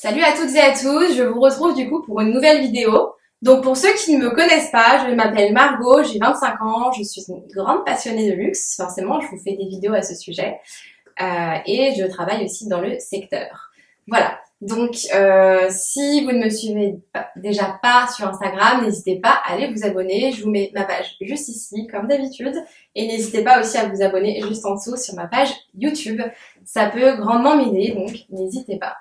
Salut à toutes et à tous, je vous retrouve du coup pour une nouvelle vidéo. Donc pour ceux qui ne me connaissent pas, je m'appelle Margot, j'ai 25 ans, je suis une grande passionnée de luxe, forcément je vous fais des vidéos à ce sujet, et je travaille aussi dans le secteur. Voilà, donc si vous ne me suivez déjà pas sur Instagram, n'hésitez pas à aller vous abonner, je vous mets ma page juste ici comme d'habitude, et n'hésitez pas aussi à vous abonner juste en dessous sur ma page YouTube, ça peut grandement m'aider, donc n'hésitez pas.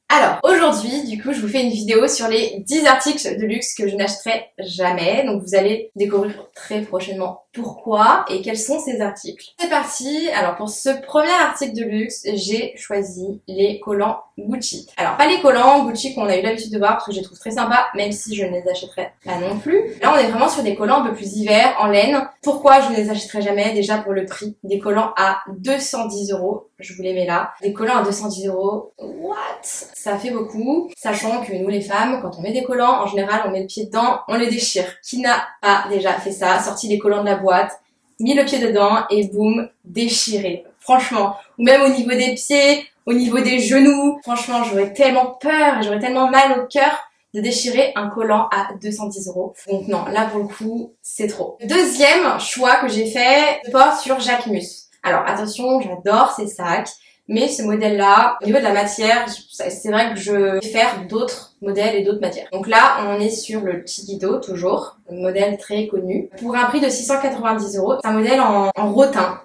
Alors, aujourd'hui, du coup, je vous fais une vidéo sur les 10 articles de luxe que je n'achèterai jamais. Donc, vous allez découvrir très prochainement pourquoi et quels sont ces articles. C'est parti. Alors, pour ce premier article de luxe, j'ai choisi les collants Gucci. Alors, pas les collants Gucci qu'on a eu l'habitude de voir parce que je les trouve très sympas, même si je ne les achèterai pas non plus. Là, on est vraiment sur des collants un peu plus hiver, en laine. Pourquoi je ne les achèterai jamais? Déjà pour le prix. Des collants à 210 €. Je vous les mets là. Des collants à 210 €. What? Ça fait beaucoup. Sachant que nous, les femmes, quand on met des collants, en général, on met le pied dedans, on les déchire. Qui n'a pas déjà fait ça? Sorti les collants de la boîte, mis le pied dedans et boum, déchiré. Franchement. Ou même au niveau des pieds, au niveau des genoux. Franchement, j'aurais tellement peur et j'aurais tellement mal au cœur de déchirer un collant à 210 €. Donc non, là pour le coup, c'est trop. Le deuxième choix que j'ai fait, je porte sur Jacquemus. Alors attention, j'adore ces sacs, mais ce modèle-là, au niveau de la matière, c'est vrai que je vais faire d'autres modèles et d'autres matières. Donc là, on est sur le Chiquito, toujours, un modèle très connu, pour un prix de 690 €. C'est un modèle en rotin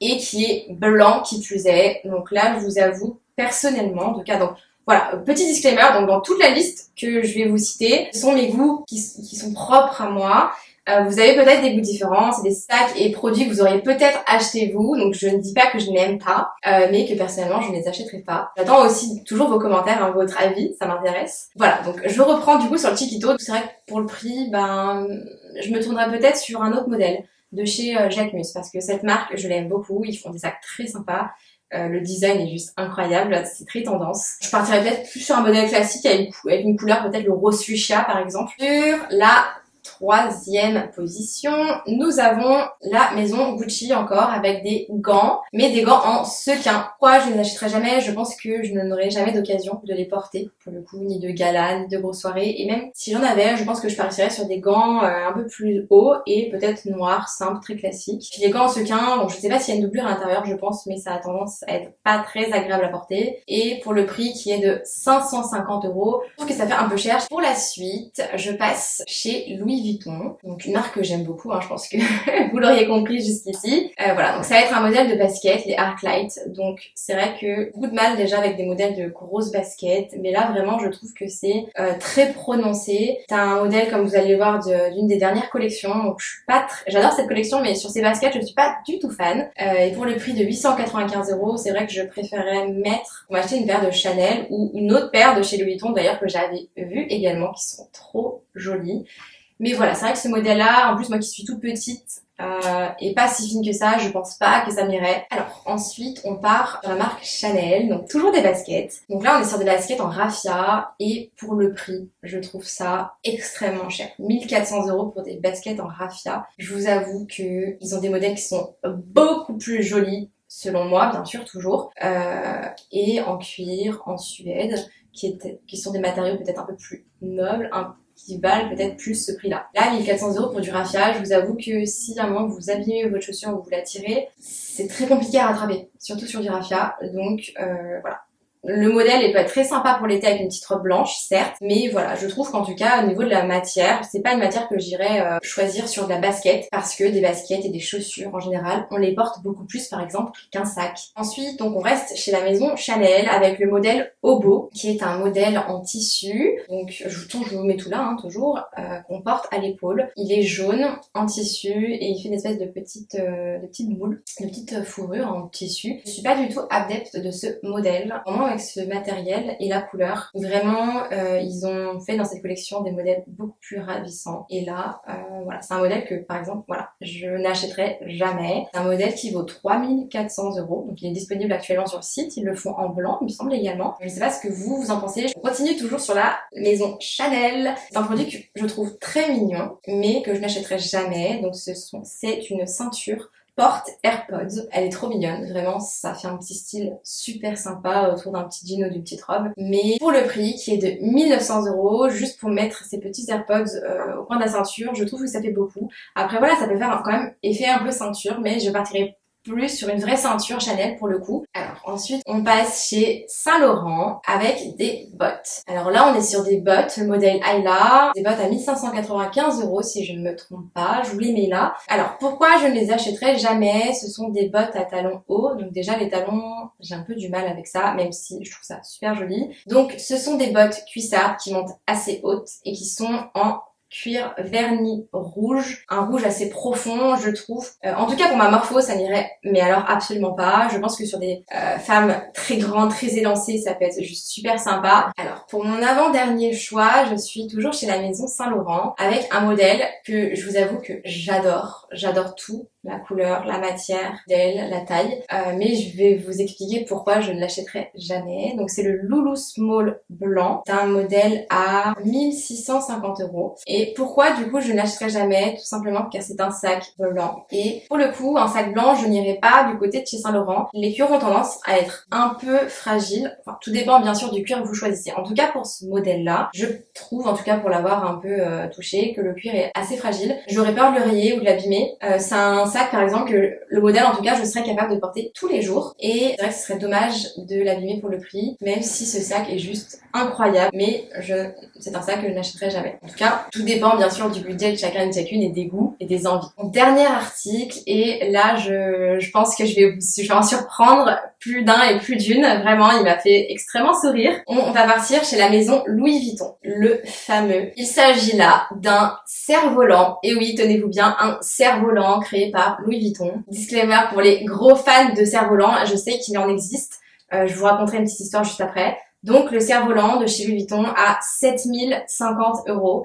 et qui est blanc qui plus est. Donc là, je vous avoue, personnellement, en tout cas, donc voilà, petit disclaimer, donc dans toute la liste que je vais vous citer, ce sont mes goûts qui sont propres à moi. Vous avez peut-être des goûts différents, c'est des sacs et produits que vous auriez peut-être acheté vous, donc je ne dis pas que je n'aime pas, mais que personnellement je ne les achèterai pas. J'attends aussi toujours vos commentaires, hein, votre avis, ça m'intéresse. Voilà, donc je reprends du coup sur le Chiquito. C'est vrai que pour le prix, je me tournerai peut-être sur un autre modèle de chez Jacquemus, parce que cette marque, je l'aime beaucoup, ils font des sacs très sympas. Le design est juste incroyable, c'est très tendance. Je partirais peut-être plus sur un modèle classique avec une couleur peut-être le rose fuchsia par exemple. Sur la troisième position, nous avons la maison Gucci encore avec des gants, mais des gants en sequin. Pourquoi je ne les achèterai jamais? Je pense que je n'aurai jamais d'occasion de les porter, pour le coup, ni de gala, ni de grosses soirées, et même si j'en avais, je pense que je partirais sur des gants un peu plus hauts et peut-être noirs, simples, très classiques. Puis les gants en sequin, bon, je sais pas s'il y a une doublure à l'intérieur, je pense, mais ça a tendance à être pas très agréable à porter, et pour le prix qui est de 550 €, je trouve que ça fait un peu cher. Pour la suite, je passe chez Louis Vuitton, donc une marque que j'aime beaucoup, hein, je pense que vous l'auriez compris jusqu'ici. Voilà, donc ça va être un modèle de basket, les Arclight, donc c'est vrai que beaucoup de mal déjà avec des modèles de grosses baskets, mais là vraiment je trouve que c'est très prononcé. C'est un modèle comme vous allez voir d'une des dernières collections, donc je suis pas j'adore cette collection, mais sur ces baskets je suis pas du tout fan. Et pour le prix de 895 €, c'est vrai que je préférerais m'acheter une paire de Chanel ou une autre paire de chez Louis Vuitton d'ailleurs que j'avais vu également, qui sont trop jolies. Mais voilà, c'est vrai que ce modèle-là, en plus moi qui suis toute petite et pas si fine que ça, je pense pas que ça m'irait. Alors ensuite, on part sur la marque Chanel, donc toujours des baskets. Donc là, on est sur des baskets en raffia et pour le prix, je trouve ça extrêmement cher. 1400 € pour des baskets en raffia. Je vous avoue que ils ont des modèles qui sont beaucoup plus jolis, selon moi, bien sûr, toujours, et en cuir, en suède, qui sont des matériaux peut-être un peu plus nobles, qui valent peut-être plus ce prix-là. Là, 1400 € pour du raffia, je vous avoue que si à un moment vous abîmez votre chaussure ou vous la tirez, c'est très compliqué à rattraper, surtout sur du raffia, donc voilà. Le modèle peut être très sympa pour l'été avec une petite robe blanche, certes, mais voilà, je trouve qu'en tout cas, au niveau de la matière, c'est pas une matière que j'irais choisir sur de la basket, parce que des baskets et des chaussures, en général, on les porte beaucoup plus, par exemple, qu'un sac. Ensuite, donc, on reste chez la maison Chanel avec le modèle Obo, qui est un modèle en tissu. Donc, je vous mets tout là, hein, toujours, qu'on porte à l'épaule. Il est jaune, en tissu, et il fait une espèce de petite boule, de petite fourrure en tissu. Je suis pas du tout adepte de ce modèle. Vraiment, avec ce matériel et la couleur. Vraiment, ils ont fait dans cette collection des modèles beaucoup plus ravissants. Et là, voilà, c'est un modèle que, par exemple, voilà, je n'achèterai jamais. C'est un modèle qui vaut 3400 €. Donc, il est disponible actuellement sur le site. Ils le font en blanc, il me semble également. Je ne sais pas ce que vous en pensez. Je continue toujours sur la maison Chanel. C'est un produit que je trouve très mignon, mais que je n'achèterai jamais. Donc, c'est une ceinture porte AirPods. Elle est trop mignonne, vraiment, ça fait un petit style super sympa autour d'un petit jean ou d'une petite robe. Mais pour le prix qui est de 1900 €, juste pour mettre ces petits AirPods au coin de la ceinture, je trouve que ça fait beaucoup. Après voilà, ça peut faire quand même effet un peu ceinture, mais je partirai plus sur une vraie ceinture Chanel pour le coup. Alors ensuite on passe chez Saint Laurent avec des bottes. Alors là on est sur des bottes, le modèle Ayla, des bottes à 1595 € si je ne me trompe pas, je vous les mets là. Alors pourquoi je ne les achèterai jamais? Ce sont des bottes à talons hauts, donc déjà les talons j'ai un peu du mal avec ça, même si je trouve ça super joli. Donc ce sont des bottes cuissardes qui montent assez hautes et qui sont en cuir verni rouge, un rouge assez profond je trouve. En tout cas pour ma morpho ça n'irait mais alors absolument pas. Je pense que sur des femmes très grandes, très élancées ça peut être juste super sympa. Alors pour mon avant-dernier choix je suis toujours chez la maison Saint Laurent avec un modèle que je vous avoue que j'adore. J'adore tout, la couleur, la matière d'elle, la taille, mais je vais vous expliquer pourquoi je ne l'achèterai jamais. Donc c'est le Loulou Small blanc, c'est un modèle à 1650 € et pourquoi du coup je ne l'achèterai jamais? Tout simplement car c'est un sac blanc et pour le coup un sac blanc je n'irai pas du côté de chez Saint Laurent. Les cuirs ont tendance à être un peu fragiles, enfin tout dépend bien sûr du cuir que vous choisissez. En tout cas pour ce modèle là, je trouve, en tout cas pour l'avoir un peu touché, que le cuir est assez fragile. J'aurais peur de le rayer ou de l'abîmer. C'est un sac par exemple que le modèle en tout cas je serais capable de porter tous les jours et c'est vrai que ce serait dommage de l'abîmer pour le prix, même si ce sac est juste incroyable, mais c'est un sac que je n'achèterai jamais. En tout cas tout dépend bien sûr du budget de chacun et de chacune et des goûts et des envies. Mon dernier article, et là je pense que je vais en surprendre plus d'un et plus d'une, vraiment il m'a fait extrêmement sourire. On va partir chez la maison Louis Vuitton, le fameux. Il s'agit là d'un cerf-volant, et oui tenez-vous bien, un cerf-volant créé par Louis Vuitton. Disclaimer pour les gros fans de cerf-volant, je sais qu'il en existe, je vous raconterai une petite histoire juste après. Donc le cerf-volant de chez Louis Vuitton à 7050 €.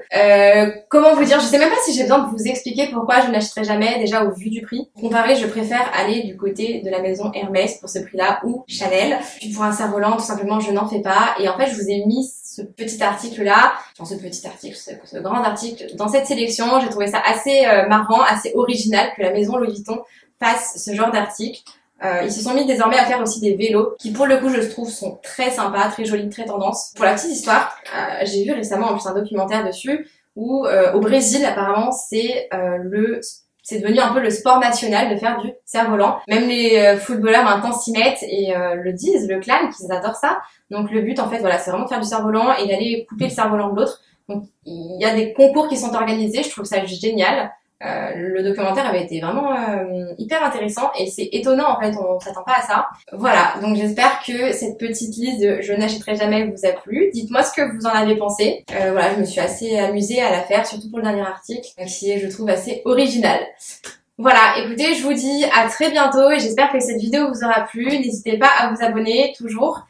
Comment vous dire, je sais même pas si j'ai besoin de vous expliquer pourquoi je ne l'achèterai jamais déjà au vu du prix. Comparé, je préfère aller du côté de la maison Hermès pour ce prix-là ou Chanel. Puis pour un cerf-volant, tout simplement, je n'en fais pas. Et en fait, je vous ai mis ce petit article-là, enfin ce grand article dans cette sélection. J'ai trouvé ça assez marrant, assez original que la maison Louis Vuitton fasse ce genre d'article. Ils se sont mis désormais à faire aussi des vélos qui pour le coup je trouve sont très sympas, très jolis, très tendance. Pour la petite histoire, j'ai vu récemment en plus un documentaire dessus où au Brésil apparemment c'est devenu un peu le sport national de faire du cerf-volant. Même les footballeurs maintenant s'y mettent et le disent, le clament, qu'ils adorent ça. Donc le but en fait voilà c'est vraiment de faire du cerf-volant et d'aller couper le cerf-volant de l'autre. Donc il y a des concours qui sont organisés, je trouve ça génial. Le documentaire avait été vraiment hyper intéressant et c'est étonnant en fait, on s'attend pas à ça. Voilà, donc j'espère que cette petite liste de je n'achèterai jamais vous a plu. Dites-moi ce que vous en avez pensé. Voilà, je me suis assez amusée à la faire, surtout pour le dernier article, qui est je trouve assez original. Voilà, écoutez, je vous dis à très bientôt et j'espère que cette vidéo vous aura plu. N'hésitez pas à vous abonner toujours.